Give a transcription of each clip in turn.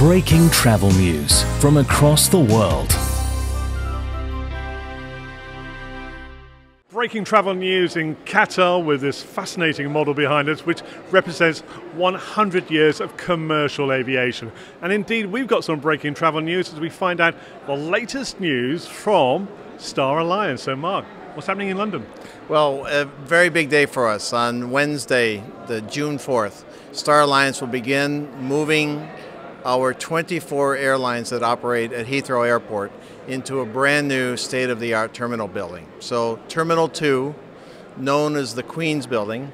Breaking travel news from across the world. Breaking travel news in Qatar with this fascinating model behind us, which represents 100 years of commercial aviation. And indeed, we've got some breaking travel news as we find out the latest news from Star Alliance. So Mark, what's happening in London? Well, a very big day for us. On Wednesday, the June 4th, Star Alliance will begin moving our 24 airlines that operate at Heathrow Airport into a brand new state-of-the-art terminal building. So Terminal 2, known as the Queen's Building,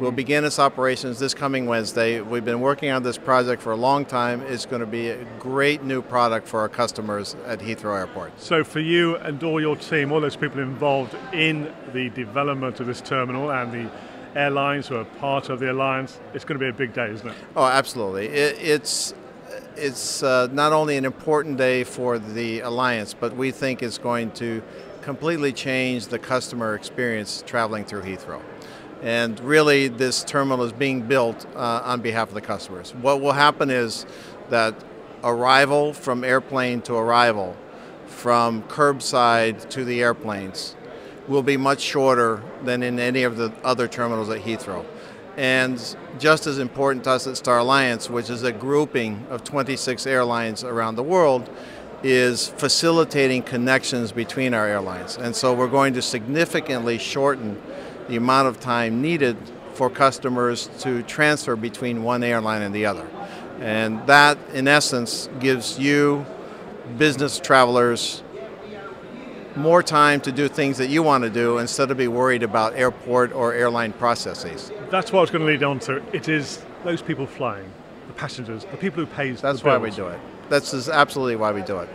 will begin its operations this coming Wednesday. We've been working on this project for a long time. It's going to be a great new product for our customers at Heathrow Airport. So for you and all your team, all those people involved in the development of this terminal and the airlines who are part of the alliance, it's going to be a big day, isn't it? Oh, absolutely. It's not only an important day for the alliance, but we think it's going to completely change the customer experience traveling through Heathrow. And really, this terminal is being built on behalf of the customers. What will happen is that arrival from airplane to arrival, from curbside to the airplanes, will be much shorter than in any of the other terminals at Heathrow. And just as important to us at Star Alliance, which is a grouping of 26 airlines around the world, is facilitating connections between our airlines. And so we're going to significantly shorten the amount of time needed for customers to transfer between one airline and the other. And that, in essence, gives you, business travelers, more time to do things that you want to do instead of be worried about airport or airline processes. That's what I was going to lead on to. It is those people flying, the passengers, the people who pay the bills. That's why we do it. That's absolutely why we do it.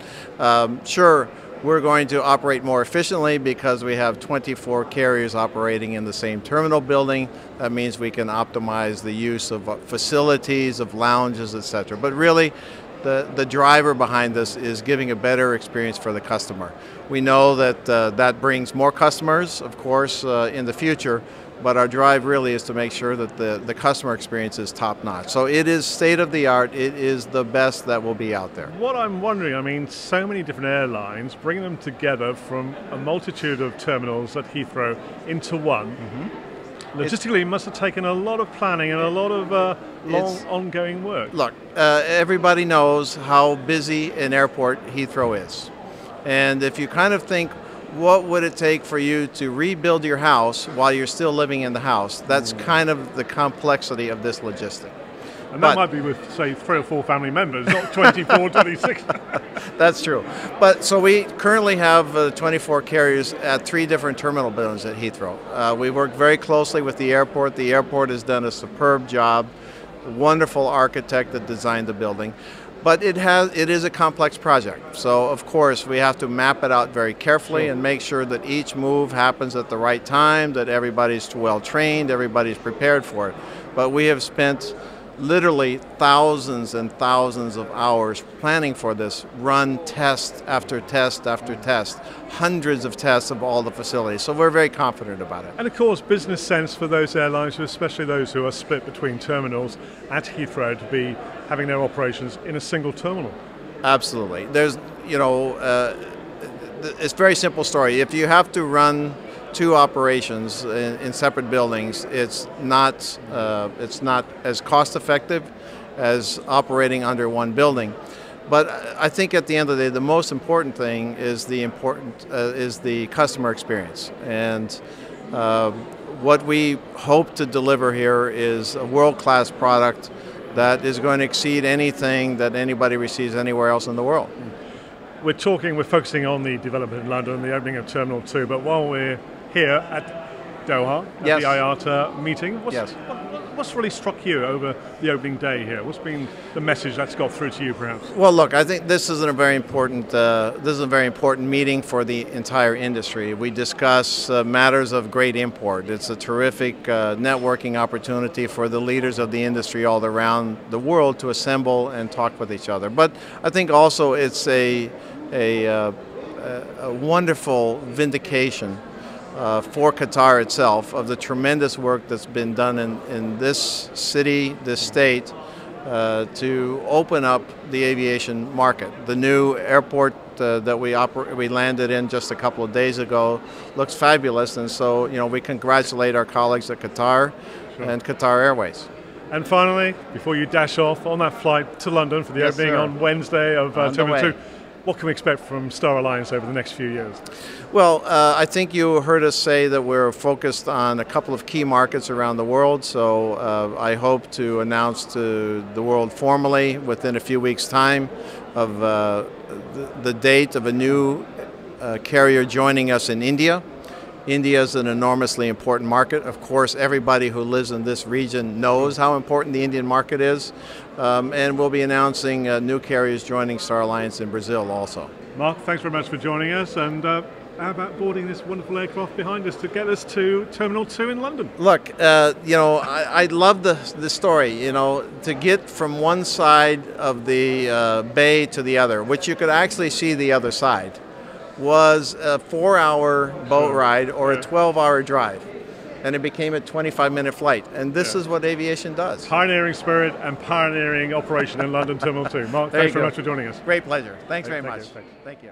Sure, we're going to operate more efficiently because we have 24 carriers operating in the same terminal building. That means we can optimize the use of facilities, of lounges, etc. But really, the driver behind this is giving a better experience for the customer. We know that that brings more customers, of course, in the future, but our drive really is to make sure that the customer experience is top-notch. So it is state-of-the-art. It is the best that will be out there. What I'm wondering, I mean, so many different airlines, bringing them together from a multitude of terminals at Heathrow into one. Logistically, it must have taken a lot of planning and a lot of long ongoing work. Look, everybody knows how busy an airport Heathrow is. And if you kind of think, what would it take for you to rebuild your house while you're still living in the house? That's kind of the complexity of this logistic. And that might be with, say, 3 or 4 family members, not 24, 26. That's true. But so we currently have 24 carriers at 3 different terminal buildings at Heathrow. We work very closely with the airport. The airport has done a superb job. A wonderful architect that designed the building. But it is a complex project. So of course we have to map it out very carefully and make sure that each move happens at the right time, that everybody's well trained, everybody's prepared for it. But we have spent literally thousands and thousands of hours planning for this, run test after test after test, hundreds of tests of all the facilities. So we're very confident about it. And of course, business sense for those airlines, especially those who are split between terminals at Heathrow, to be having their operations in a single terminal. Absolutely. There's, it's a very simple story. If you have to run 2 operations in separate buildings, it's not as cost effective as operating under one building. But I think at the end of the day, the most important thing is the customer experience. And what we hope to deliver here is a world-class product that is going to exceed anything that anybody receives anywhere else in the world. We're focusing on the development in London and the opening of Terminal 2, but while we're here at Doha, at the IATA meeting, what's really struck you over the opening day here? What's been the message that's got through to you, perhaps? Well, look, I think this is a very important meeting for the entire industry. We discuss matters of great import. It's a terrific networking opportunity for the leaders of the industry all around the world to assemble and talk with each other. But I think also it's a wonderful vindication for Qatar itself of the tremendous work that's been done in this city, this state, to open up the aviation market. The new airport that we landed in just a couple of days ago looks fabulous, and so we congratulate our colleagues at Qatar and Qatar Airways. And finally, before you dash off on that flight to London for the opening on Wednesday of Terminal 2, what can we expect from Star Alliance over the next few years? Well, I think you heard us say that we're focused on a couple of key markets around the world, so I hope to announce to the world formally within a few weeks' time of the date of a new carrier joining us in India. India is an enormously important market. Of course, everybody who lives in this region knows how important the Indian market is. And we'll be announcing new carriers joining Star Alliance in Brazil also. Mark, thanks very much for joining us. And how about boarding this wonderful aircraft behind us to get us to Terminal 2 in London? Look, I love the story, to get from one side of the bay to the other, which you could actually see the other side, was a 4-hour boat ride or a 12-hour drive. And it became a 25-minute flight. And this is what aviation does. Pioneering spirit and pioneering operation in London Terminal 2. Mark, thanks very much for joining us. Great pleasure. Thanks very much. Thank you.